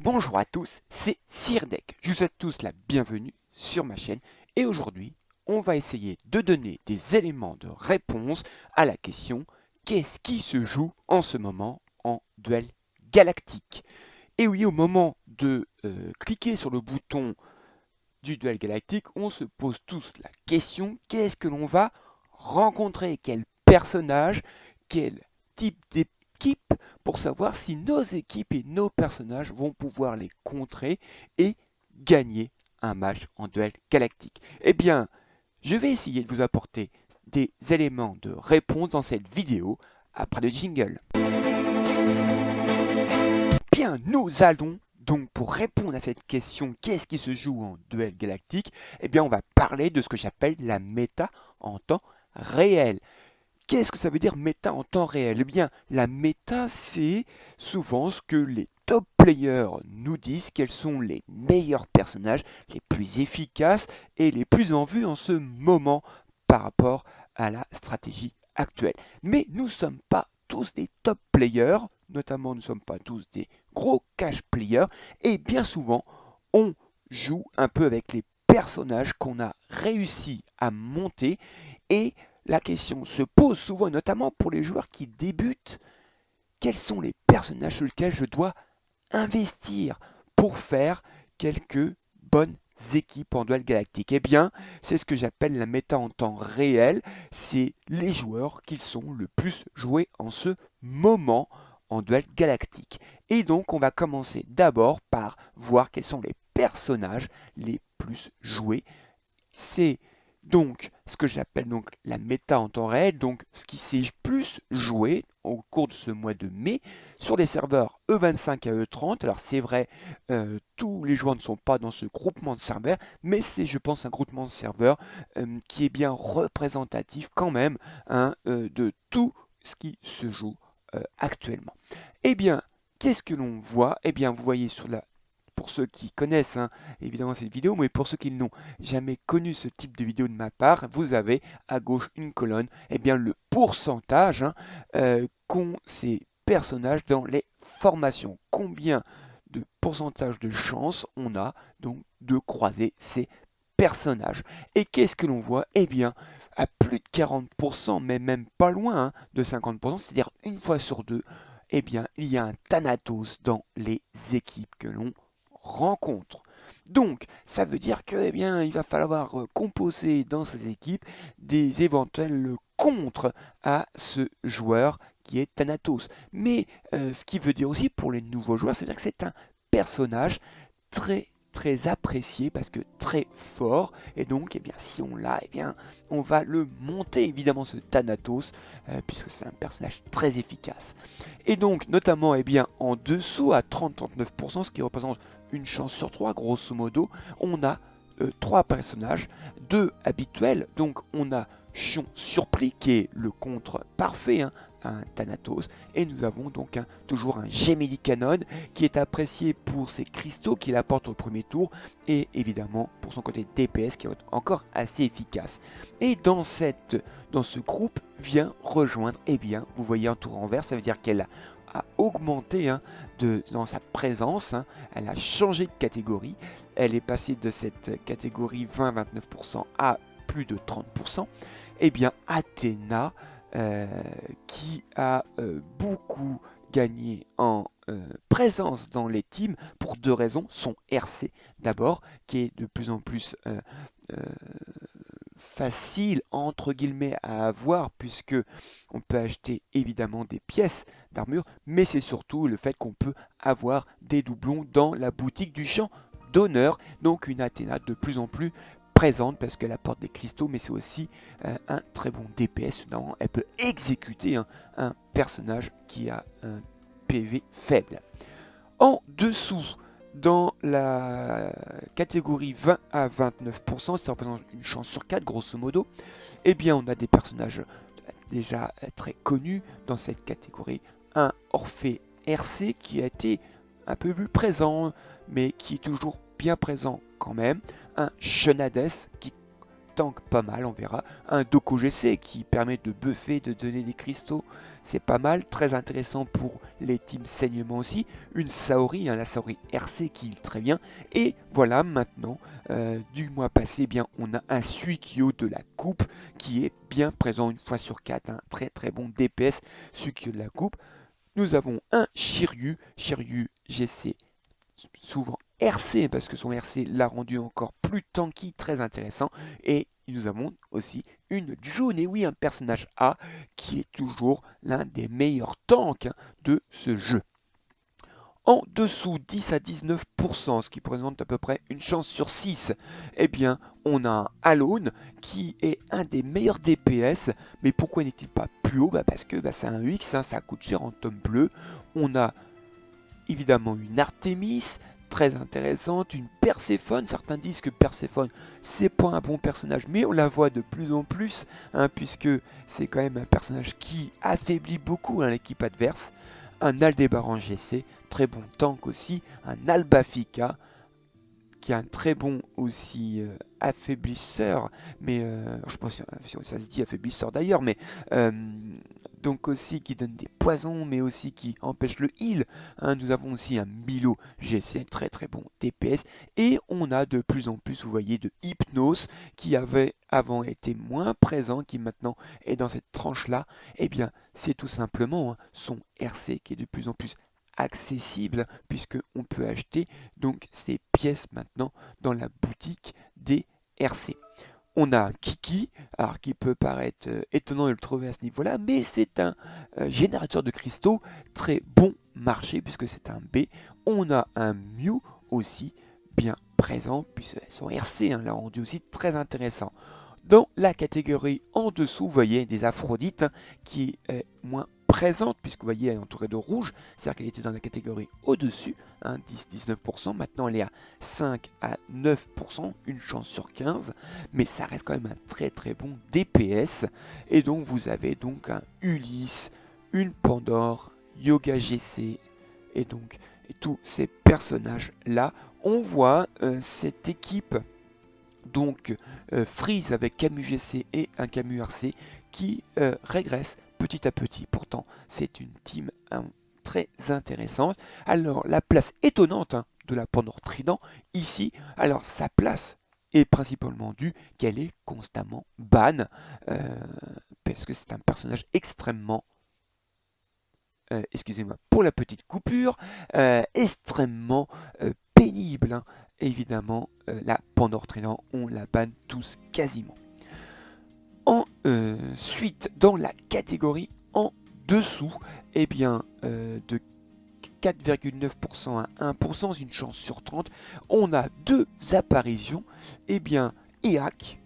Bonjour à tous, c'est Sirdek. Je vous souhaite tous la bienvenue sur ma chaîne et aujourd'hui, on va essayer de donner des éléments de réponse à la question qu'est-ce qui se joue en ce moment en duel galactique? Et oui, au moment de cliquer sur le bouton du duel galactique, on se pose tous la question qu'est-ce que l'on va rencontrer? Quel personnage? Quel type d'équipe? Pour savoir si nos équipes et nos personnages vont pouvoir les contrer et gagner un match en duel galactique. Eh bien, je vais essayer de vous apporter des éléments de réponse dans cette vidéo après le jingle. Bien, nous allons donc pour répondre à cette question, qu'est-ce qui se joue en duel galactique? Eh bien, on va parler de ce que j'appelle la méta en temps réel. Qu'est-ce que ça veut dire méta en temps réel? Eh bien, la méta, c'est souvent ce que les top players nous disent, quels sont les meilleurs personnages, les plus efficaces et les plus en vue en ce moment par rapport à la stratégie actuelle. Mais nous ne sommes pas tous des top players, notamment nous ne sommes pas tous des gros cash players, et bien souvent, on joue un peu avec les personnages qu'on a réussi à monter et la question se pose souvent, notamment pour les joueurs qui débutent, quels sont les personnages sur lesquels je dois investir pour faire quelques bonnes équipes en duel galactique? Eh bien, c'est ce que j'appelle la méta en temps réel. C'est les joueurs qui sont le plus joués en ce moment en duel galactique. Et donc, on va commencer d'abord par voir quels sont les personnages les plus joués. C'est donc ce que j'appelle donc la méta en temps réel, donc ce qui s'est plus joué au cours de ce mois de mai sur les serveurs E25 à E30. Alors c'est vrai, tous les joueurs ne sont pas dans ce groupement de serveurs, mais c'est je pense un groupement de serveurs qui est bien représentatif quand même hein, de tout ce qui se joue actuellement. Eh bien, qu'est-ce que l'on voit? Eh bien, vous voyez sur la pour ceux qui connaissent hein, évidemment cette vidéo, mais pour ceux qui n'ont jamais connu ce type de vidéo de ma part, vous avez à gauche une colonne, et bien le pourcentage hein, qu'ont ces personnages dans les formations. Combien de pourcentage de chance on a donc de croiser ces personnages. Et qu'est-ce que l'on voit? Eh bien, à plus de 40%, mais même pas loin hein, de 50%, c'est-à-dire une fois sur deux, eh bien, il y a un Thanatos dans les équipes que l'on rencontre. Donc, ça veut dire que, eh bien, il va falloir composer dans ces équipes des éventuels contres à ce joueur qui est Thanatos. Mais ce qui veut dire aussi pour les nouveaux joueurs, ça veut dire que c'est un personnage très apprécié parce que très fort et donc eh bien si on l'a eh bien on va le monter évidemment ce Thanatos puisque c'est un personnage très efficace et donc notamment eh bien en dessous à 30-39% ce qui représente une chance sur 3 grosso modo on a 3 personnages, 2 habituels donc on a Chion Surplis qui est le contre parfait hein, un Thanatos et nous avons donc toujours un Gemini Canon qui est apprécié pour ses cristaux qu'il apporte au premier tour et évidemment pour son côté DPS qui est encore assez efficace. Et dans ce groupe vient rejoindre, eh bien vous voyez un tour en vert, ça veut dire qu'elle a augmenté hein, dans sa présence, hein, elle a changé de catégorie, elle est passée de cette catégorie 20-29% à plus de 30%. Eh bien Athéna qui a beaucoup gagné en présence dans les teams pour deux raisons. Son RC d'abord, qui est de plus en plus euh, facile entre guillemets à avoir puisque on peut acheter évidemment des pièces d'armure, mais c'est surtout le fait qu'on peut avoir des doublons dans la boutique du champ d'honneur, donc une Athéna de plus en plus présente parce qu'elle apporte des cristaux, mais c'est aussi un très bon DPS. Notamment, elle peut exécuter un personnage qui a un PV faible. En dessous, dans la catégorie 20 à 29%, ça représente une chance sur 4 grosso modo, eh bien on a des personnages déjà très connus dans cette catégorie. Un Orphée RC qui a été un peu plus présent, mais qui est toujours bien présent quand même. Un Chenades qui tank pas mal, on verra. Un Doko GC qui permet de buffer, de donner des cristaux, c'est pas mal. Très intéressant pour les teams saignement aussi. Une Saori, la Saori RC qui est très bien. Et voilà, maintenant, du mois passé, eh bien, on a un Suikyo de la coupe qui est bien présent une fois sur 4. Un très très bon DPS Suikyo de la coupe. Nous avons un Shiryu GC, souvent RC, parce que son RC l'a rendu encore plus tanky, très intéressant. Et nous avons aussi une June, et oui, un personnage A, qui est toujours l'un des meilleurs tanks de ce jeu. En dessous, 10 à 19%, ce qui représente à peu près une chance sur 6, eh bien, on a un Alone qui est un des meilleurs DPS. Mais pourquoi n'est-il pas plus haut? Parce que c'est un X, ça coûte cher en tome bleu. On a évidemment une Artemis, très intéressante, une Perséphone. Certains disent que Perséphone, c'est pas un bon personnage, mais on la voit de plus en plus, puisque c'est quand même un personnage qui affaiblit beaucoup l'équipe adverse. Un Aldébaran GC, très bon tank aussi. Un Albafika, qui est un très bon aussi affaiblisseur, mais je pense que ça se dit affaiblisseur d'ailleurs, mais donc aussi qui donne des poisons, mais aussi qui empêche le heal. Nous avons aussi un Milo GC, très très bon DPS, et on a de plus en plus, vous voyez, de Hypnos qui avait avant été moins présent, qui maintenant est dans cette tranche-là. Eh bien, c'est tout simplement son RC qui est de plus en plus accessible, puisque on peut acheter donc ces pièces maintenant dans la boutique des RC. On a un Kiki, alors qui peut paraître étonnant de le trouver à ce niveau-là, mais c'est un générateur de cristaux très bon marché puisque c'est un B. On a un Mew aussi bien présent, puisque son RC l'a rendu aussi très intéressant. Dans la catégorie en dessous, vous voyez des Aphrodites qui est moins présente, puisque vous voyez elle est entourée de rouge, c'est-à-dire qu'elle était dans la catégorie au-dessus, 10-19%, maintenant elle est à 5 à 9%, une chance sur 15, mais ça reste quand même un très très bon DPS, et donc vous avez donc un Ulysse, une Pandore, Yoga GC, et donc tous ces personnages-là, on voit cette équipe donc Freeze avec Camus GC et un Camus RC qui régresse petit à petit. Pourtant, c'est une team très intéressante. Alors, la place étonnante de la Pandore Trident, ici, alors sa place est principalement due qu'elle est constamment ban, parce que c'est un personnage extrêmement excusez-moi pour la petite coupure, extrêmement pénible. Évidemment, la Pandore Trident, on la banne tous quasiment. Ensuite, dans la catégorie en dessous, eh bien, de 4,9% à 1%, une chance sur 30, on a deux apparitions. Eh bien, EAC,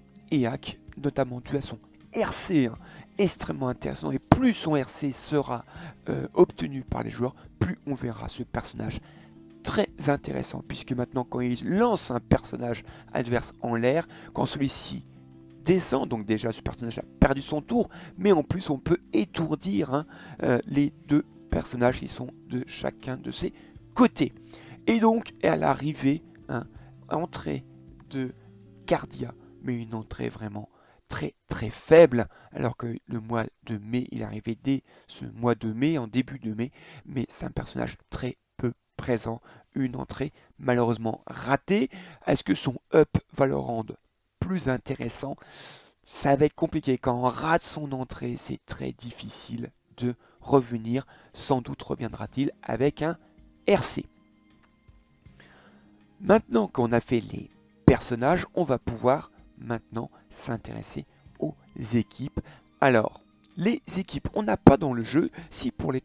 notamment dû à son RC, extrêmement intéressant, et plus son RC sera obtenu par les joueurs, plus on verra ce personnage très intéressant, puisque maintenant quand il lance un personnage adverse en l'air, quand celui-ci descend, donc déjà ce personnage a perdu son tour, mais en plus on peut étourdir les deux personnages qui sont de chacun de ses côtés. Et donc à l'arrivée, entrée de Cardia, mais une entrée vraiment très très faible, alors que le mois de mai, il est arrivé dès ce mois de mai, en début de mai, mais c'est un personnage très peu présent, une entrée malheureusement ratée. Est-ce que son up va le rendre plus intéressant? Ça va être compliqué. Quand on rate son entrée, c'est très difficile de revenir. Sans doute reviendra-t-il avec un RC. Maintenant qu'on a fait les personnages, on va pouvoir maintenant s'intéresser aux équipes. Alors, les équipes, on n'a pas dans le jeu, si pour les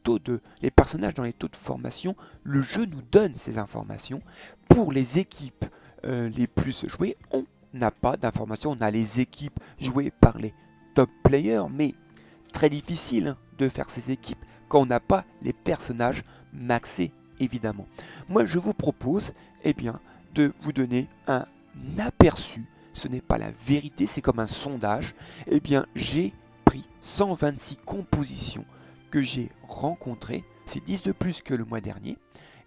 personnages dans les taux de formation, le jeu nous donne ces informations. Pour les équipes les plus jouées, on n'a pas d'informations. On a les équipes jouées par les top players, mais très difficile de faire ces équipes quand on n'a pas les personnages maxés, évidemment. Moi, je vous propose, eh bien, de vous donner un aperçu. Ce n'est pas la vérité, c'est comme un sondage. Eh bien, j'ai pris 126 compositions que j'ai rencontrées. C'est 10 de plus que le mois dernier.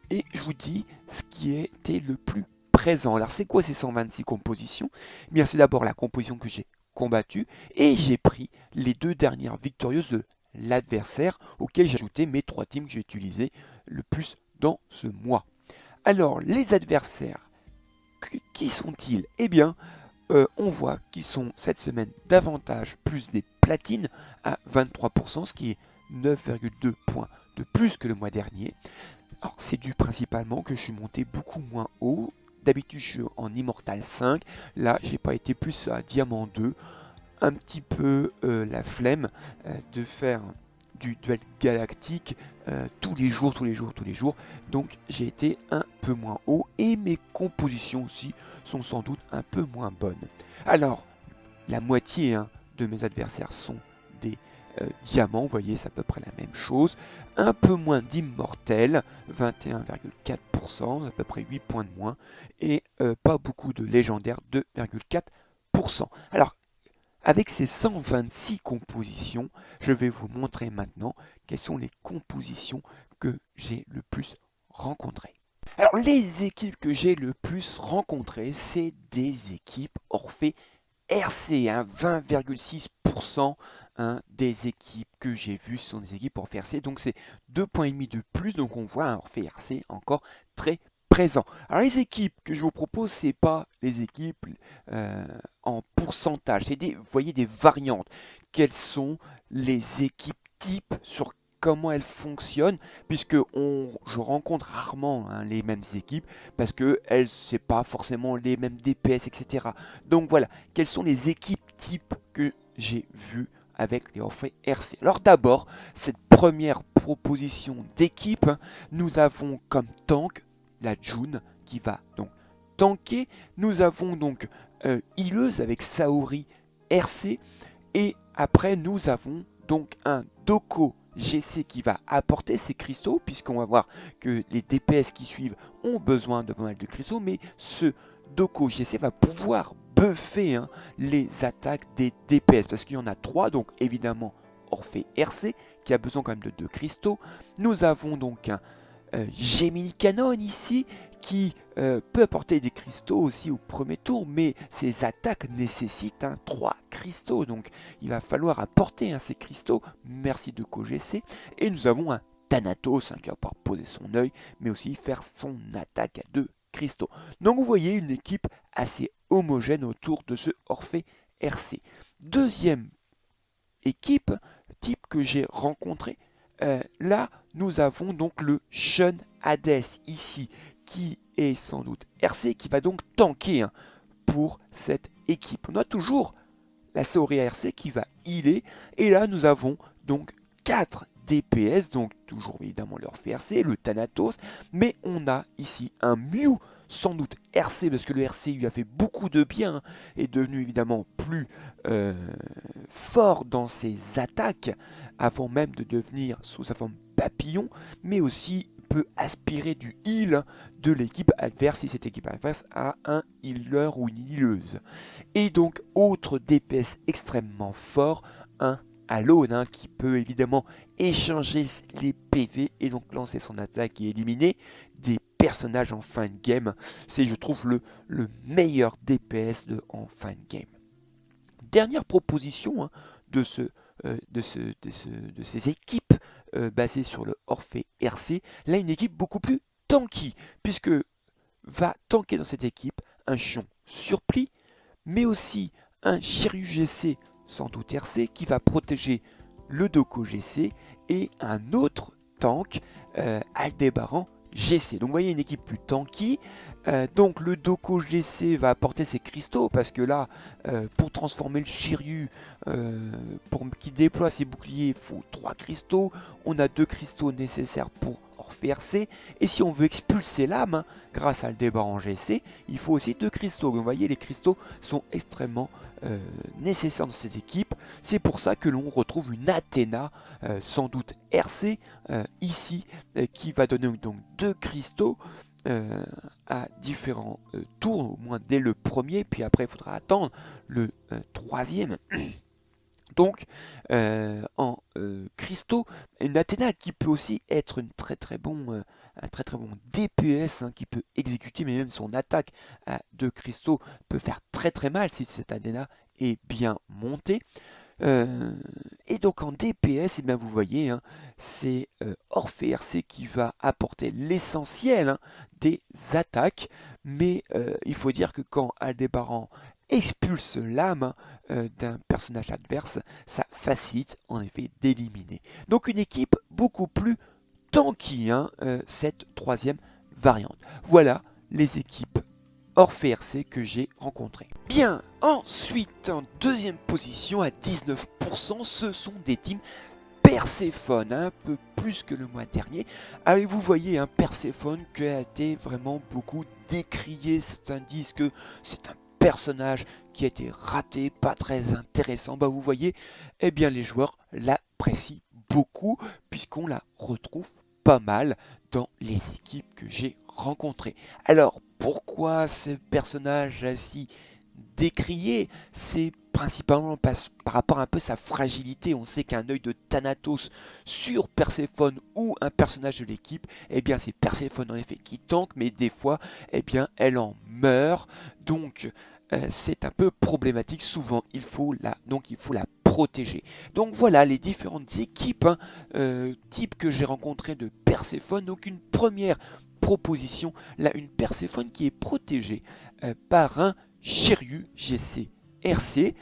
Et je vous dis ce qui était le plus présent. Alors c'est quoi ces 126 compositions? Eh bien c'est d'abord la composition que j'ai combattue et j'ai pris les 2 dernières victorieuses de l'adversaire auquel j'ai ajouté mes 3 teams que j'ai utilisés le plus dans ce mois. Alors les adversaires, qui sont-ils? Eh bien on voit qu'ils sont cette semaine davantage plus des platines à 23%, ce qui est 9,2 points de plus que le mois dernier. Alors c'est dû principalement que je suis monté beaucoup moins haut. D'habitude je suis en Immortal 5, là j'ai pas été plus à Diamant 2. Un petit peu la flemme de faire du duel galactique tous les jours, tous les jours, tous les jours. Donc j'ai été un peu moins haut et mes compositions aussi sont sans doute un peu moins bonnes. Alors, la moitié de mes adversaires sont des diamants, vous voyez, c'est à peu près la même chose. Un peu moins d'immortels, 21,4%, à peu près 8 points de moins. Et pas beaucoup de légendaires, 2,4%. Alors, avec ces 126 compositions, je vais vous montrer maintenant quelles sont les compositions que j'ai le plus rencontrées. Alors, les équipes que j'ai le plus rencontrées, c'est des équipes Orphée RC, 20,6% des équipes que j'ai vues sont des équipes Orphée RC. Donc, c'est 2,5 points de plus. Donc, on voit un Orphée RC encore très présent. Alors, les équipes que je vous propose, c'est pas les équipes en pourcentage. C'est des, vous voyez, des variantes. Quelles sont les équipes types sur comment elles fonctionnent, puisque je rencontre rarement les mêmes équipes, parce que elles, c'est pas forcément les mêmes DPS, etc. Donc voilà, quelles sont les équipes types que j'ai vues avec les Orphée RC. Alors d'abord, cette première proposition d'équipe, nous avons comme tank la June qui va donc tanker. Nous avons donc Healeuse avec Saori RC. Et après, nous avons donc un Doko GC qui va apporter ces cristaux, puisqu'on va voir que les DPS qui suivent ont besoin de pas mal de cristaux, mais ce Doko GC va pouvoir buffer les attaques des DPS, parce qu'il y en a 3, donc évidemment Orphée RC, qui a besoin quand même de 2 cristaux. Nous avons donc un Gemini Cannon ici, qui peut apporter des cristaux aussi au premier tour, mais ces attaques nécessitent 3 cristaux, donc il va falloir apporter ces cristaux. Merci de CoGC. Et nous avons un Thanatos qui va pouvoir poser son œil, mais aussi faire son attaque à 2 cristaux. Donc vous voyez une équipe assez homogène autour de ce Orphée RC. Deuxième équipe type que j'ai rencontré, là nous avons donc le Shun Hades ici, qui est sans doute RC, qui va donc tanker pour cette équipe. On a toujours la Saori RC qui va healer, et là nous avons donc 4 DPS, donc toujours évidemment leur RC, le Thanatos, mais on a ici un Mew, sans doute RC, parce que le RC lui a fait beaucoup de bien, est devenu évidemment plus fort dans ses attaques, avant même de devenir sous sa forme papillon, mais aussi peut aspirer du heal de l'équipe adverse si cette équipe adverse a un healer ou une healeuse. Et donc, autre DPS extrêmement fort, un Alone, qui peut évidemment échanger les PV et donc lancer son attaque et éliminer des personnages en fin de game. C'est, je trouve, le meilleur DPS en fin de game. Dernière proposition de ces équipes basées sur le Orphée RC. Là, une équipe beaucoup plus tanky, puisque va tanker dans cette équipe un Chion Surplis, mais aussi un Shiryu GC, sans doute RC, qui va protéger le Doko GC, et un autre tank, Aldébaran GC. Donc vous voyez une équipe plus tanky. Donc le Doko GC va apporter ses cristaux, parce que là, pour transformer le Shiryu, pour qu'il déploie ses boucliers, il faut 3 cristaux. On a 2 cristaux nécessaires pour Orphée RC. Et si on veut expulser l'âme, grâce à Aldébaran GC, il faut aussi 2 cristaux. Donc vous voyez, les cristaux sont extrêmement nécessaires dans cette équipe. C'est pour ça que l'on retrouve une Athéna, sans doute RC, ici, qui va donner donc 2 cristaux à différents tours, au moins dès le premier, puis après il faudra attendre le troisième. Donc, en cristaux, une Athéna qui peut aussi être une très très bonne un très très bon DPS hein, qui peut exécuter, mais même son attaque à 2 cristaux peut faire très très mal si cette Adena est bien montée. Euh, et donc en DPS, eh bien vous voyez, hein, c'est Orphée RC qui va apporter l'essentiel hein, des attaques. Mais il faut dire que quand Aldébaran expulse l'âme hein, d'un personnage adverse, ça facilite en effet d'éliminer. Donc une équipe beaucoup plus tanky, hein, cette troisième variante. Voilà les équipes Orphée RC que j'ai rencontrées. Bien, ensuite, en deuxième position à 19%, ce sont des teams Perséphone, un peu plus que le mois dernier. Allez, vous voyez, un Perséphone qui a été vraiment beaucoup décrié. Certains disent que c'est un personnage qui a été raté, pas très intéressant. Bah, vous voyez, eh bien, les joueurs l'apprécient beaucoup puisqu'on la retrouve pas mal dans les équipes que j'ai rencontrées. Alors, pourquoi ce personnage si décrié? C'est principalement par rapport à un peu sa fragilité. On sait qu'un œil de Thanatos sur Perséphone ou un personnage de l'équipe, eh bien c'est Perséphone en effet qui tank, mais des fois, eh bien elle en meurt. Donc c'est un peu problématique. Souvent, il faut la protéger. Donc voilà les différentes équipes hein, types que j'ai rencontrées de Perséphone. Donc une première proposition, là une Perséphone qui est protégée par un Shiryu GC RC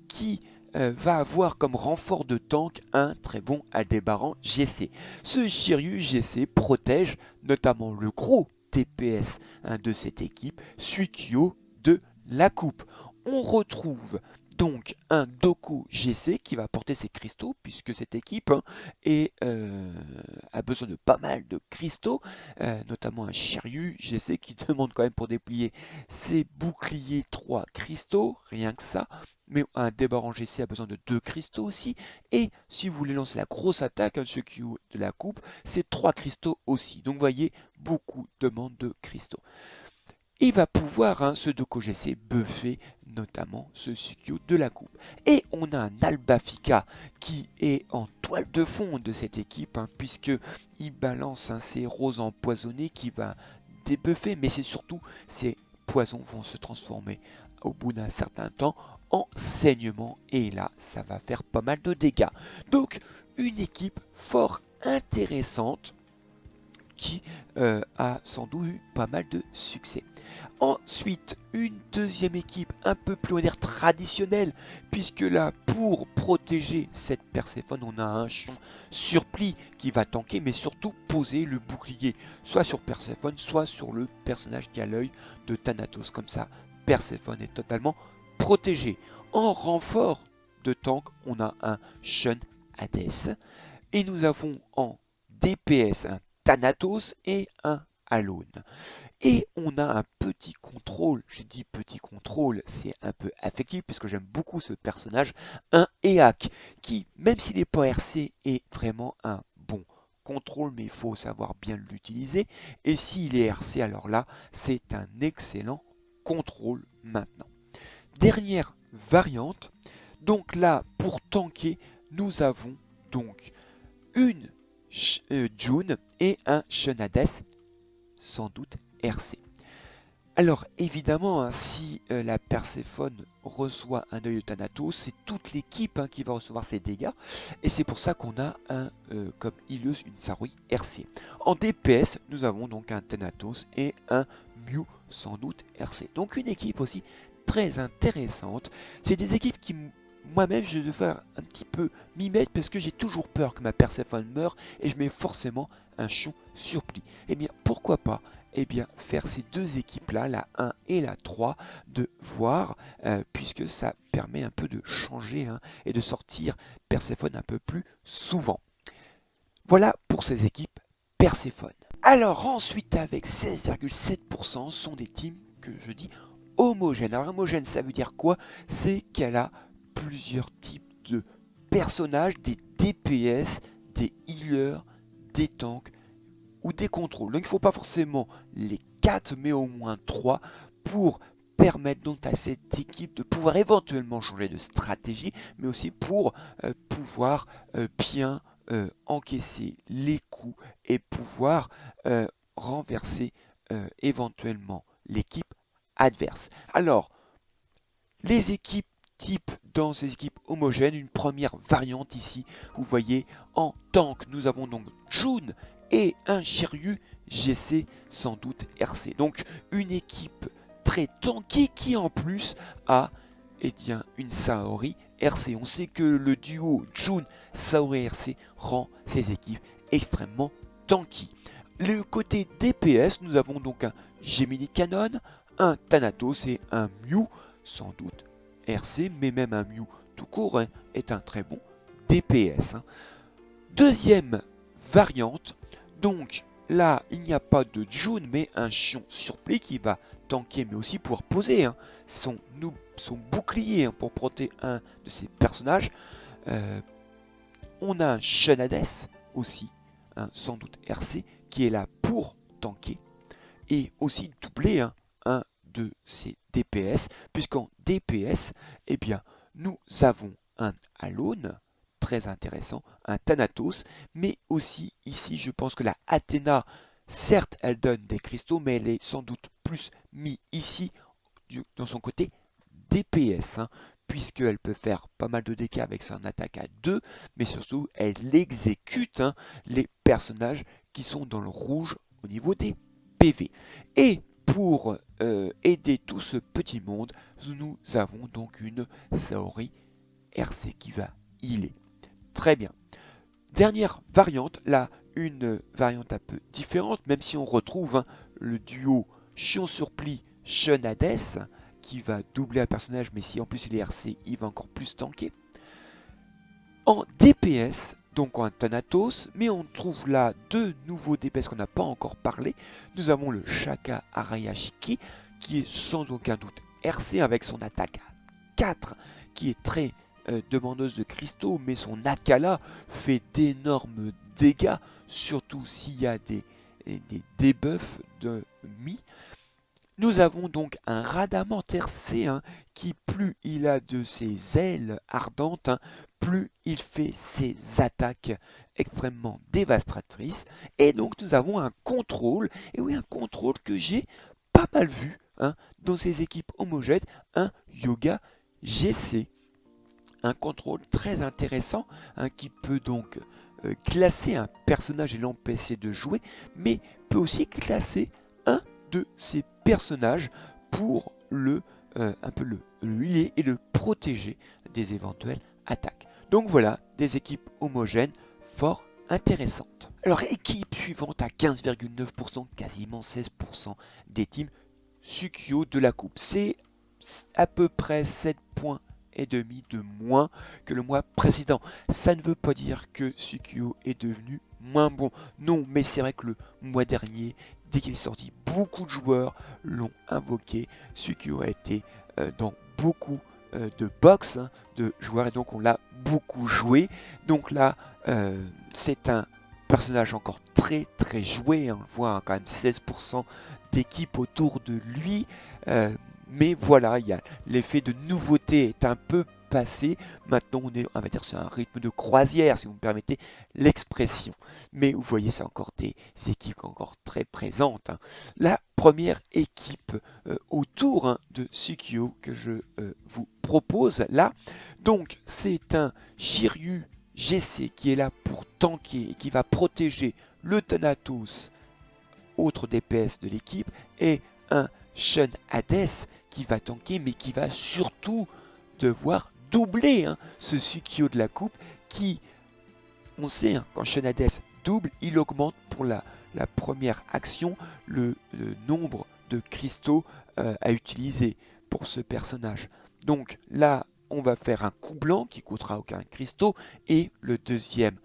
qui va avoir comme renfort de tank un très bon Aldébaran GC. Ce Shiryu GC protège notamment le gros TPS hein, de cette équipe, Suikyo de la coupe. On retrouve donc un Doku GC qui va porter ses cristaux, puisque cette équipe hein, a besoin de pas mal de cristaux, notamment un Shiryu GC qui demande quand même pour déplier ses boucliers 3 cristaux, rien que ça. Mais un débarrant GC a besoin de 2 cristaux aussi. Et si vous voulez lancer la grosse attaque, un Suikyo de la coupe, c'est 3 cristaux aussi. Donc vous voyez, beaucoup demandent de cristaux. Il va pouvoir, hein, ce Doku GC, buffer notamment ce Suikyo de la coupe. Et on a un Albafika qui est en toile de fond de cette équipe, hein, puisque il balance hein, ses roses empoisonnées qui va débuffer, mais c'est surtout ces poisons vont se transformer au bout d'un certain temps en saignement, et là ça va faire pas mal de dégâts. Donc une équipe fort intéressante qui a sans doute eu pas mal de succès. Ensuite, une deuxième équipe un peu plus moderne, traditionnelle, puisque là, pour protéger cette Perséphone, on a un champ surplis qui va tanker, mais surtout poser le bouclier, soit sur Perséphone, soit sur le personnage qui a l'œil de Thanatos. Comme ça, Perséphone est totalement protégé. En renfort de tank, on a un Shun Hades, et nous avons en DPS un Thanatos et un Alone. Et on a un petit contrôle, je dis petit contrôle, c'est un peu affectif puisque j'aime beaucoup ce personnage, un Eak, qui, même s'il n'est pas RC, est vraiment un bon contrôle, mais il faut savoir bien l'utiliser. Et s'il est RC, alors là, c'est un excellent contrôle maintenant. Dernière variante, donc là, pour tanker, nous avons donc une June et un Shunades, sans doute RC. Alors évidemment, hein, si la Perséphone reçoit un œil de Thanatos, c'est toute l'équipe hein, qui va recevoir ses dégâts. Et c'est pour ça qu'on a un, comme Ilios, une Sarui RC. En DPS, nous avons donc un Thanatos et un Mew, sans doute RC. Donc une équipe aussi très intéressante. C'est des équipes qui moi-même, je vais faire un petit peu m'y mettre parce que j'ai toujours peur que ma Perséphone meure et je mets forcément un champ surplis. Eh bien, pourquoi pas faire ces deux équipes-là, la 1 et la 3, de voir, puisque ça permet un peu de changer hein, et de sortir Perséphone un peu plus souvent. Voilà pour ces équipes Perséphone. Alors ensuite, avec 16,7%, sont des teams que je dis homogènes. Alors homogène, ça veut dire quoi? C'est qu'elle a plusieurs types de personnages, des DPS, des healers, des tanks ou des contrôles. Donc il ne faut pas forcément les 4, mais au moins 3 pour permettre donc à cette équipe de pouvoir éventuellement changer de stratégie, mais aussi pour pouvoir bien encaisser les coups et pouvoir renverser éventuellement l'équipe adverse. Alors, les équipes type dans ces équipes homogènes, une première variante ici, vous voyez, en tank, nous avons donc Jun et un Shiryu GC, sans doute RC. Donc une équipe très tankée qui en plus a une Saori RC. On sait que le duo Jun Saori RC rend ces équipes extrêmement tanky. Le côté DPS, nous avons donc un Gemini Cannon, un Thanatos et un Mew, sans doute RC, mais même un Mew tout court hein, est un très bon DPS. Hein. Deuxième variante, donc là il n'y a pas de Jun mais un Xion surplis qui va tanker mais aussi pouvoir poser hein, son bouclier hein, pour protéger un de ses personnages. On a un Shenades aussi, hein, sans doute RC, qui est là pour tanker et aussi doubler hein, un de ses DPS, puisqu'en DPS, eh bien, nous avons un Alone, très intéressant, un Thanatos, mais aussi ici, je pense que la Athéna, certes, elle donne des cristaux, mais elle est sans doute plus mise ici, dans son côté DPS, hein, puisqu'elle peut faire pas mal de dégâts avec son attaque à 2, mais surtout, elle exécute hein, les personnages qui sont dans le rouge au niveau des PV. Et pour aider tout ce petit monde, nous avons donc une Saori RC qui va healer. Très bien. Dernière variante, là, une variante un peu différente, même si on retrouve hein, le duo Xion Surplis Shenades qui va doubler un personnage, mais si en plus il est RC, il va encore plus tanker. En DPS, donc un Thanatos, mais on trouve là deux nouveaux DPS qu'on n'a pas encore parlé. Nous avons le Shaka Arayashiki, qui est sans aucun doute RC avec son attaque à 4, qui est très demandeuse de cristaux, mais son Akala fait d'énormes dégâts, surtout s'il y a des debuffs de Mi. Nous avons donc un Radamanter C1 qui, plus il a de ses ailes ardentes, hein, plus il fait ses attaques extrêmement dévastatrices. Et donc nous avons un contrôle, et oui un contrôle que j'ai pas mal vu hein, dans ces équipes homogènes, un Yoga GC. Un contrôle très intéressant hein, qui peut donc classer un personnage et l'empêcher de jouer, mais peut aussi classer un de ses personnages pour un peu le healer et le protéger des éventuelles attaques. Donc voilà, des équipes homogènes fort intéressantes. Alors équipe suivante à 15,9%, quasiment 16% des teams Sukiyo de la coupe. C'est à peu près 7 points et demi de moins que le mois précédent. Ça ne veut pas dire que Sukiyo est devenu moins bon. Non, mais c'est vrai que le mois dernier, dès qu'il est sorti, beaucoup de joueurs l'ont invoqué. Sukiyo a été dans beaucoup de box hein, de joueurs et donc on l'a beaucoup joué. Donc là, c'est un personnage encore très très joué. Hein. On le voit hein, quand même 16% d'équipe autour de lui. Mais voilà, l'effet de nouveauté est un peu passé. Maintenant, on va dire, sur un rythme de croisière, si vous me permettez l'expression. Mais vous voyez, c'est encore des équipes encore très présentes. Hein. La première équipe autour hein, de Sukiyo que je vous propose là, donc c'est un Shiryu GC qui est là pour tanker et qui va protéger le Thanatos, autre DPS de l'équipe, et un Shun Hades qui va tanker mais qui va surtout devoir doubler hein, ce Sukiyo de la coupe qui, on sait, hein, quand Shun Hades double, il augmente pour la première action le nombre de cristaux à utiliser pour ce personnage. Donc là, on va faire un coup blanc qui coûtera aucun cristaux et le deuxième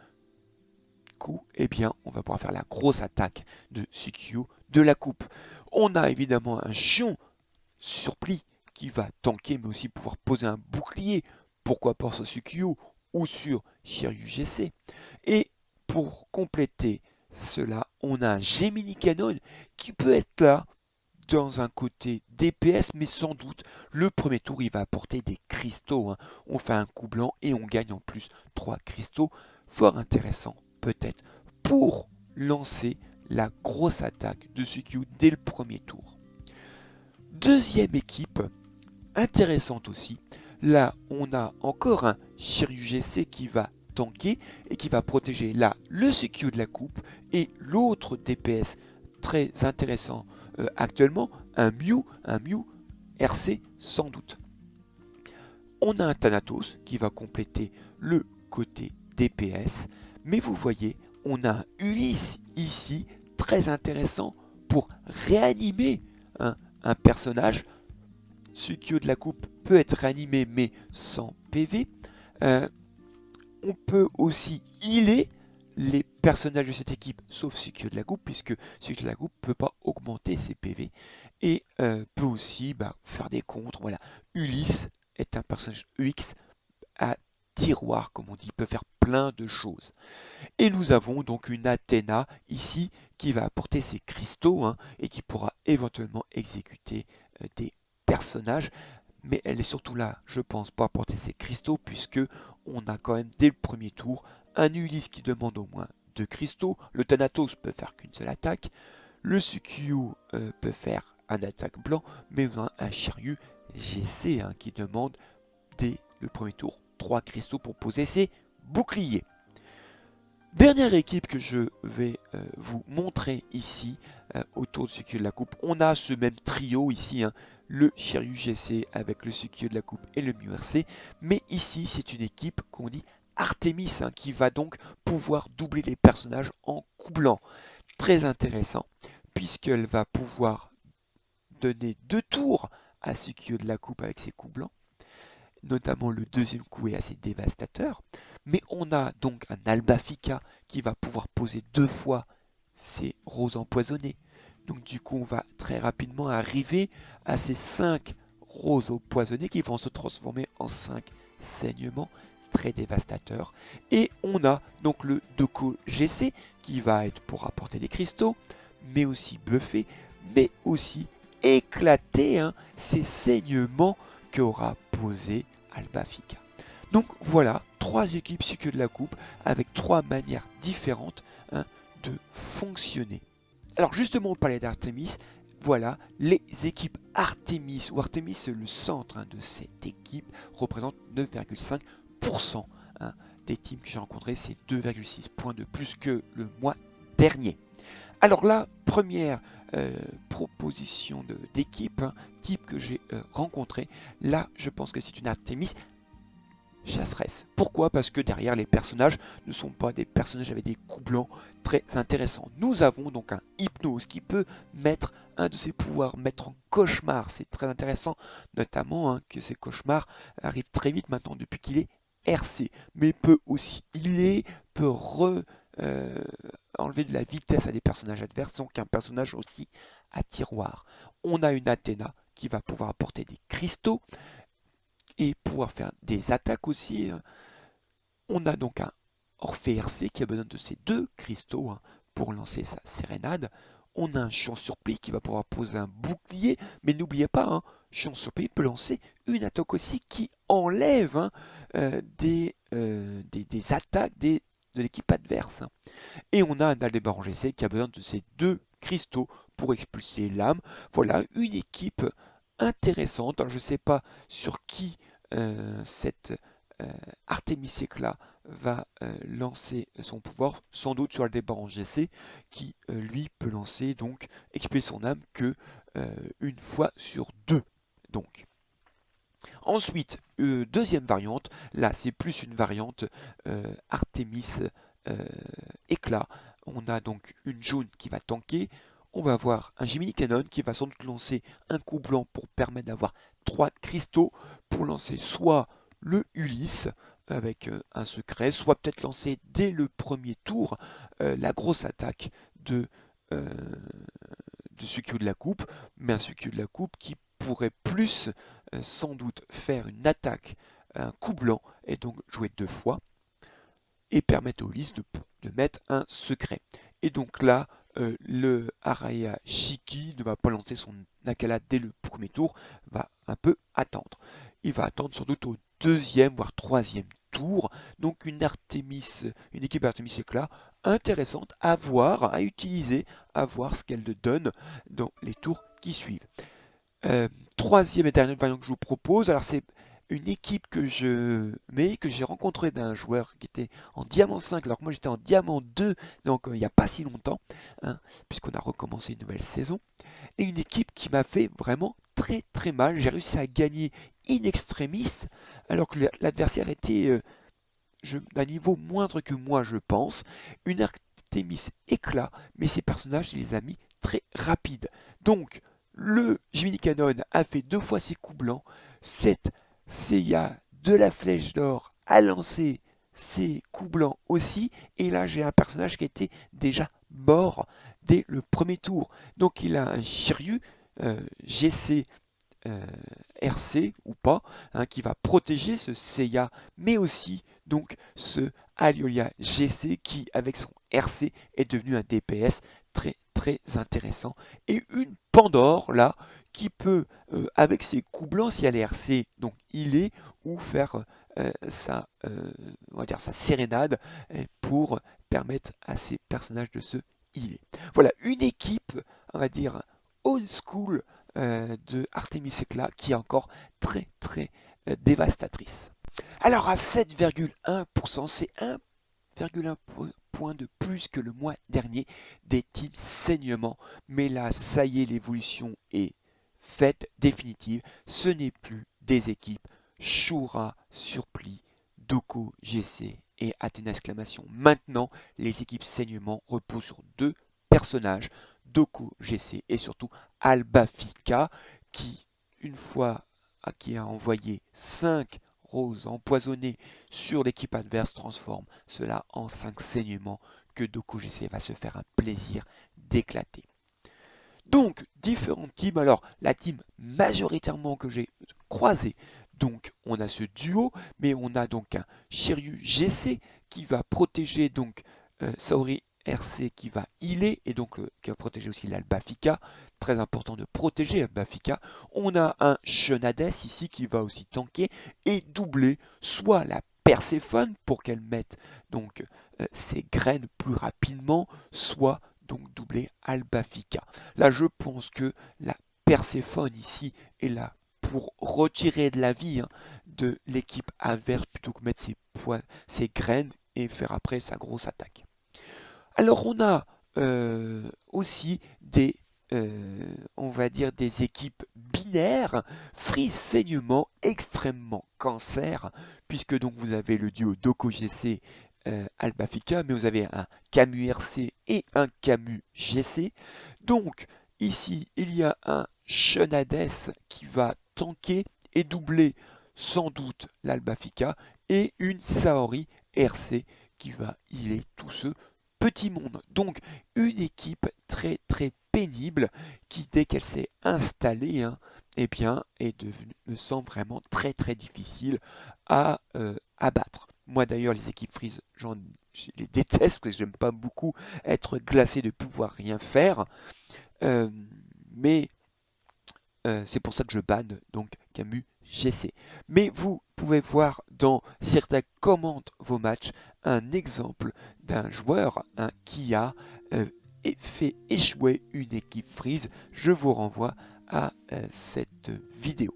coup, eh bien, on va pouvoir faire la grosse attaque de Sukiyo de la coupe. On a évidemment un Xion Surplis qui va tanker mais aussi pouvoir poser un bouclier, pourquoi pas sur Sukiyo ou sur Shiryu GC. Et pour compléter cela, on a un Gemini Cannon qui peut être là dans un côté DPS, mais sans doute le premier tour il va apporter des cristaux. Hein. On fait un coup blanc et on gagne en plus 3 cristaux fort intéressant peut-être pour lancer la grosse attaque de Suikyu dès le premier tour. Deuxième équipe, intéressante aussi, là on a encore un Shiryu GC qui va tanker et qui va protéger là le Suikyu de la coupe et l'autre DPS très intéressant actuellement, un Mew RC sans doute. On a un Thanatos qui va compléter le côté DPS, mais vous voyez, on a un Ulysse ici très intéressant pour réanimer un personnage. Suikyu de la coupe peut être réanimé mais sans PV. On peut aussi healer les personnages de cette équipe, sauf Suikyu de la coupe, puisque Suikyu de la coupe ne peut pas augmenter ses PV. Et peut aussi faire des contres. Voilà. Ulysse est un personnage UX à tiroir, comme on dit, il peut faire plein de choses. Et nous avons donc une Athéna ici qui va apporter ses cristaux et qui pourra éventuellement exécuter des personnages. Mais elle est surtout là, je pense, pour apporter ses cristaux, puisque on a quand même dès le premier tour un Ulysse qui demande au moins 2 cristaux. Le Thanatos peut faire qu'une seule attaque. Le Suikyu peut faire un attaque blanc, mais on a un Shiryu GC qui demande dès le premier tour 3 cristaux pour poser ses boucliers. Dernière équipe que je vais vous montrer ici autour du Suikyu de la coupe. On a ce même trio ici, le Shiryu GC avec le Suikyu de la coupe et le Mew RC. Mais ici, c'est une équipe qu'on dit Artemis qui va donc pouvoir doubler les personnages en coublant. Très intéressant, puisqu'elle va pouvoir donner 2 tours à Suikyu de la coupe avec ses coups blancs. Notamment le deuxième coup est assez dévastateur. Mais on a donc un Albafika qui va pouvoir poser 2 fois ses roses empoisonnées. Donc du coup on va très rapidement arriver à ces 5 roses empoisonnées qui vont se transformer en 5 saignements très dévastateurs. Et on a donc le Doko GC qui va être pour apporter des cristaux, mais aussi buffer, mais aussi éclater ces saignements qu'aura posé Albafika. Donc voilà, 3 équipes Suikyu de la coupe avec 3 manières différentes de fonctionner. Alors justement, on parlait d'Artemis. Voilà, les équipes Artemis, ou Artemis, le centre de cette équipe, représente 9,5% des teams que j'ai rencontrés. C'est 2,6 points de plus que le mois dernier. Alors la première proposition d'équipe, type que j'ai rencontré, là je pense que c'est une Artemis chasseresse. Pourquoi? Parce que derrière les personnages ne sont pas des personnages avec des coups blancs très intéressants. Nous avons donc un Hypnose qui peut mettre un de ses pouvoirs, mettre en cauchemar. C'est très intéressant, notamment que ces cauchemars arrivent très vite maintenant depuis qu'il est RC. Mais peut aussi healer, peut enlever de la vitesse à des personnages adverses, donc un personnage aussi à tiroir. On a une Athéna qui va pouvoir apporter des cristaux et pouvoir faire des attaques aussi. On a donc un Orphée RC qui a besoin de ces 2 cristaux pour lancer sa sérénade. On a un Chiant Surpris qui va pouvoir poser un bouclier, mais n'oubliez pas, Chiant Surpris peut lancer une attaque aussi qui enlève des attaques de l'équipe adverse. Et on a un Aldébaran GC qui a besoin de ces 2 cristaux pour expulser l'âme. Voilà une équipe intéressante. Alors, je ne sais pas sur qui cette Artemis Éclat va lancer son pouvoir, sans doute sur Aldébaran GC, qui lui peut lancer donc expulser son âme que une fois sur 2. Donc. Ensuite, deuxième variante, là c'est plus une variante Artemis éclat. On a donc une jaune qui va tanker. On va avoir un Gemini Cannon qui va sans doute lancer un coup blanc pour permettre d'avoir 3 cristaux pour lancer soit le Ulysse avec un secret, soit peut-être lancer dès le premier tour la grosse attaque euh, de Suikyu de la coupe, mais un Suikyu de la coupe qui pourrait plus sans doute faire une attaque, un coup blanc, et donc jouer 2 fois, et permettre au Ulysse de mettre un secret. Et donc là, le Araya Shiki ne va pas lancer son Nakala dès le premier tour, va un peu attendre. Il va attendre sans doute au deuxième voire troisième tours. Donc une équipe Artemis Éclat intéressante à voir, à utiliser, à voir ce qu'elle donne dans les tours qui suivent. Troisième et dernière variante que je vous propose, alors c'est une équipe que j'ai rencontré d'un joueur qui était en diamant 5, alors que moi j'étais en diamant 2, donc il n'y a pas si longtemps, hein, puisqu'on a recommencé une nouvelle saison. Et une équipe qui m'a fait vraiment très très mal. J'ai réussi à gagner in extremis, alors que l'adversaire était d'un niveau moindre que moi, je pense. Une Artemis éclat, mais ses personnages, il les a mis très rapides. Donc, le Jiminy Cannon a fait 2 fois ses coups blancs. Cette Seiya de la flèche d'or a lancé ses coups blancs aussi. Et là, j'ai un personnage qui était déjà mort dès le premier tour. Donc, il a un Shiryu GC RC ou pas, hein, qui va protéger ce Seiya, mais aussi donc ce Aliolia GC qui, avec son RC, est devenu un DPS très très intéressant. Et une Pandore là qui peut, avec ses coups blancs, si elle est RC, donc healer ou faire on va dire sa sérénade pour permettre à ces personnages de se healer. Voilà, une équipe, on va dire, old school de Artemis Éclat qui est encore très très dévastatrice. Alors à 7,1%, c'est 1,1 point de plus que le mois dernier des teams saignement. Mais là, ça y est, l'évolution est faite, définitive. Ce n'est plus des équipes Shura, Surpli, Doko, GC et Athéna exclamation. Maintenant, les équipes saignement reposent sur 2 personnages, Doko, GC et surtout Albafika qui, une fois qui a envoyé 5 roses empoisonnées sur l'équipe adverse, transforme cela en 5 saignements que Doko GC va se faire un plaisir d'éclater. Donc, différentes teams. Alors, la team majoritairement que j'ai croisée, donc on a ce duo, mais on a donc un Shiryu GC qui va protéger donc Saori RC qui va healer et donc qui va protéger aussi l'Albafika. Très important de protéger l'Albafika. On a un Shenades ici qui va aussi tanker et doubler soit la Perséphone pour qu'elle mette donc ses graines plus rapidement, soit donc doubler Albafika. Là, je pense que la Perséphone ici est là pour retirer de la vie de l'équipe adverse plutôt que mettre ses graines et faire après sa grosse attaque. Alors, on a aussi des, on va dire, des équipes binaires, Freeze saignement, extrêmement cancer, puisque donc vous avez le duo Doko GC Albafika, mais vous avez un Camus RC et un Camus GC. Donc ici, il y a un Shenades qui va tanker et doubler sans doute l'Albafika et une Saori RC qui va healer tout ce petit monde. Donc une équipe très très pénible qui, dès qu'elle s'est installée, eh bien, me semble vraiment très très difficile à abattre. Moi d'ailleurs, les équipes Freeze, je les déteste parce que j'aime pas beaucoup être glacé de pouvoir rien faire. Mais c'est pour ça que je banne donc Camus GC. Mais vous pouvez voir dans certains commente vos matchs un exemple d'un joueur qui a fait échouer une équipe Freeze. Je vous renvoie à cette vidéo.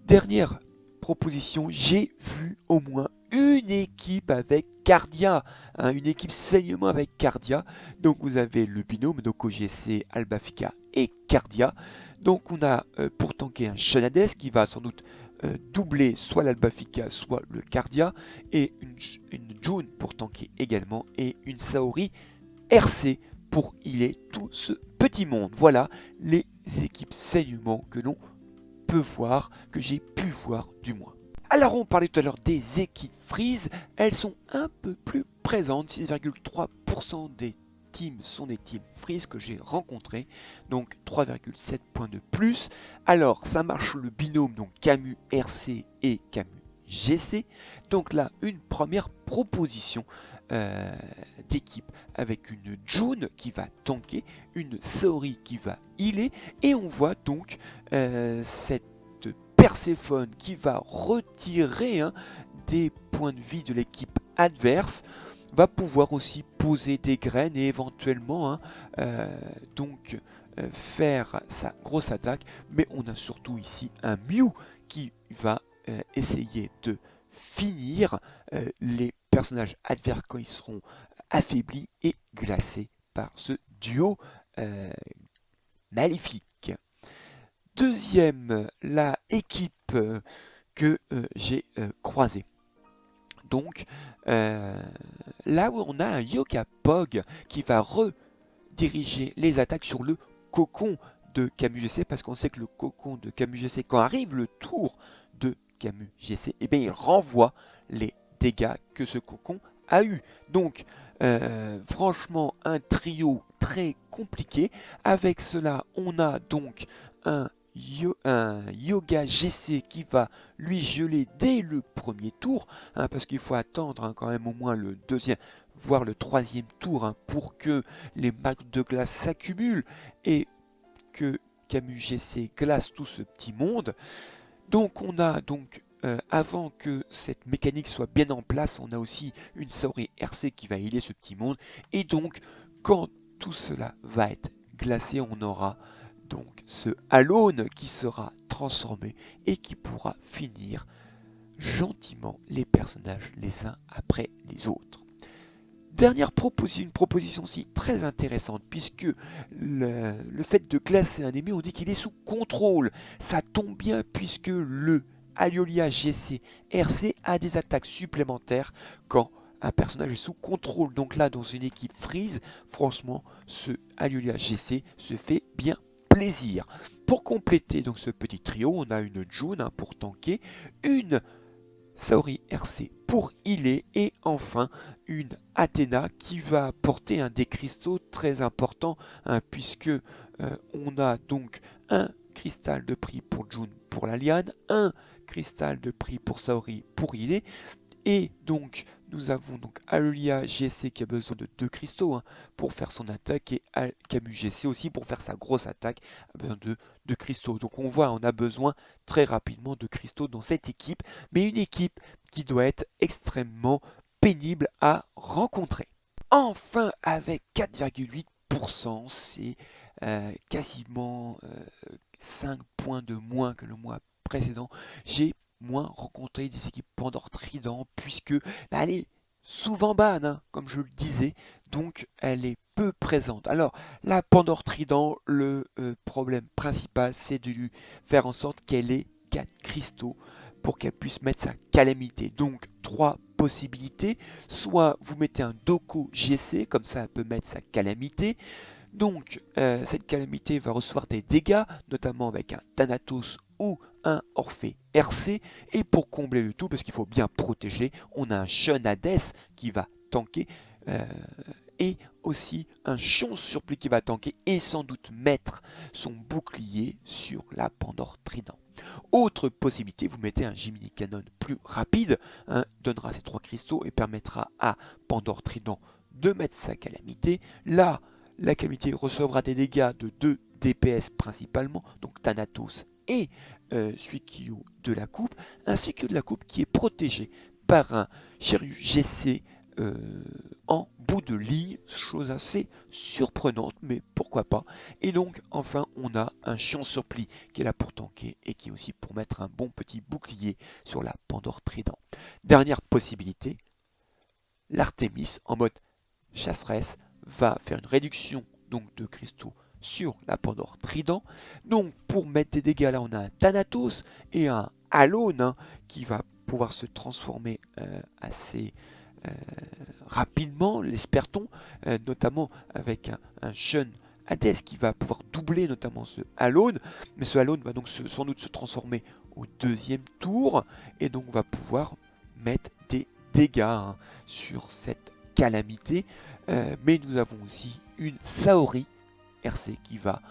Dernière proposition, j'ai vu au moins une équipe avec Cardia, une équipe saignement avec Cardia. Donc vous avez le binôme, donc OGC, Albafika et Cardia. Donc on a pour tanker un Shenades qui va sans doute doubler soit l'Albafika, soit le Cardia, et une June pour tanker également, et une Saori RC pour healer tout ce petit monde. Voilà les équipes saignement que l'on peut voir, que j'ai pu voir du moins. Alors on parlait tout à l'heure des équipes Freeze, elles sont un peu plus présentes, 6,3% des teams sont des teams Freeze que j'ai rencontrés, donc 3,7 points de plus. Alors ça marche le binôme, donc Camus RC et Camus GC. Donc là, une première proposition d'équipe avec une June qui va tanker, une Saori qui va healer, et on voit donc cette Perséphone qui va retirer des points de vie de l'équipe adverse, va pouvoir aussi poser des graines et éventuellement faire sa grosse attaque. Mais on a surtout ici un Mew qui va essayer de finir les personnages adverses quand ils seront affaiblis et glacés par ce duo maléfique. Deuxième, la équipe que j'ai croisée. Donc, là où on a un Yoga Pog qui va rediriger les attaques sur le cocon de Camus GC, parce qu'on sait que le cocon de Camus GC, quand arrive le tour de Camus GC, eh bien, il renvoie les dégâts que ce cocon a eu. Donc, franchement, un trio très compliqué. Avec cela, on a donc un Yoga GC qui va lui geler dès le premier tour, parce qu'il faut attendre quand même au moins le deuxième, voire le troisième tour, pour que les marques de glace s'accumulent et que Camus GC glace tout ce petit monde. Donc on a avant que cette mécanique soit bien en place, on a aussi une Saori RC qui va healer ce petit monde. Et donc quand tout cela va être glacé, on aura donc ce Alone qui sera transformé et qui pourra finir gentiment les personnages les uns après les autres. Dernière proposition, une proposition aussi très intéressante, puisque le fait de glacer un ennemi, on dit qu'il est sous contrôle. Ça tombe bien puisque le Aliolia GC RC a des attaques supplémentaires quand un personnage est sous contrôle. Donc là, dans une équipe freeze, franchement, ce Aliolia GC se fait bien plaisir. Pour compléter donc ce petit trio, on a une June pour tanker, une Saori RC pour healer et enfin une Athéna qui va apporter des cristaux très importants, puisque on a donc un cristal de prix pour June pour la liane, un cristal de prix pour Saori pour healer. Et donc, nous avons donc Alulia GC qui a besoin de 2 cristaux pour faire son attaque et Camus GC aussi pour faire sa grosse attaque a besoin de cristaux. Donc on voit, on a besoin très rapidement de cristaux dans cette équipe, mais une équipe qui doit être extrêmement pénible à rencontrer. Enfin, avec 4,8%, c'est quasiment 5 points de moins que le mois précédent. J'ai moins rencontrer des équipes Pandore Trident puisque elle est souvent ban, comme je le disais, donc elle est peu présente. Alors la Pandore Trident, le problème principal, c'est de lui faire en sorte qu'elle ait 4 cristaux pour qu'elle puisse mettre sa calamité. Donc 3 possibilités, soit vous mettez un Doko GC, comme ça elle peut mettre sa calamité. Donc cette calamité va recevoir des dégâts, notamment avec un Thanatos ou un Orphée RC. Et pour combler le tout, parce qu'il faut bien protéger, on a un Shun Hades qui va tanker. Et aussi un Chon Surplis qui va tanker et sans doute mettre son bouclier sur la Pandore Trident. Autre possibilité, vous mettez un Jiminy Cannon plus rapide, donnera ses 3 cristaux et permettra à Pandore Trident de mettre sa calamité. Là, la calamité recevra des dégâts de 2 DPS principalement, donc Thanatos et Suikyu de la coupe, ainsi que de la coupe qui est protégée par un Shiryu GC en bout de ligne, chose assez surprenante, mais pourquoi pas. Et donc, enfin, on a un Chien Surplis qui est là pour tanker et qui est aussi pour mettre un bon petit bouclier sur la Pandore Trident. Dernière possibilité, l'Artémis en mode chasseresse va faire une réduction donc de cristaux sur la Pandore Trident. Donc pour mettre des dégâts, là on a un Thanatos et un Alone qui va pouvoir se transformer assez rapidement, l'espère-t-on, notamment avec un jeune Hades qui va pouvoir doubler notamment ce Alone, mais ce Alone va donc sans doute se transformer au deuxième tour et donc va pouvoir mettre des dégâts sur cette calamité, mais nous avons aussi une Saori RC qui va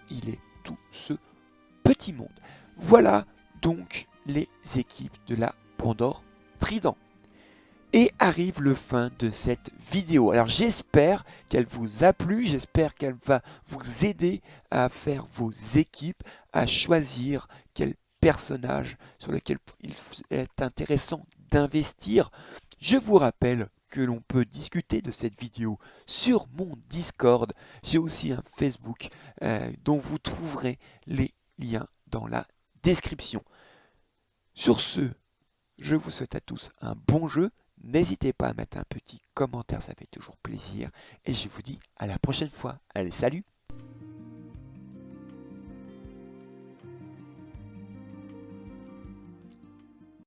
healer tout ce petit monde. Voilà donc les équipes de la Pandore Trident. Et arrive le fin de cette vidéo. Alors j'espère qu'elle vous a plu, j'espère qu'elle va vous aider à faire vos équipes, à choisir quel personnage sur lequel il est intéressant d'investir. Je vous rappelle que l'on peut discuter de cette vidéo sur mon Discord. J'ai aussi un Facebook dont vous trouverez les liens dans la description. Sur ce, je vous souhaite à tous un bon jeu. N'hésitez pas à mettre un petit commentaire, ça fait toujours plaisir. Et je vous dis à la prochaine fois. Allez, salut!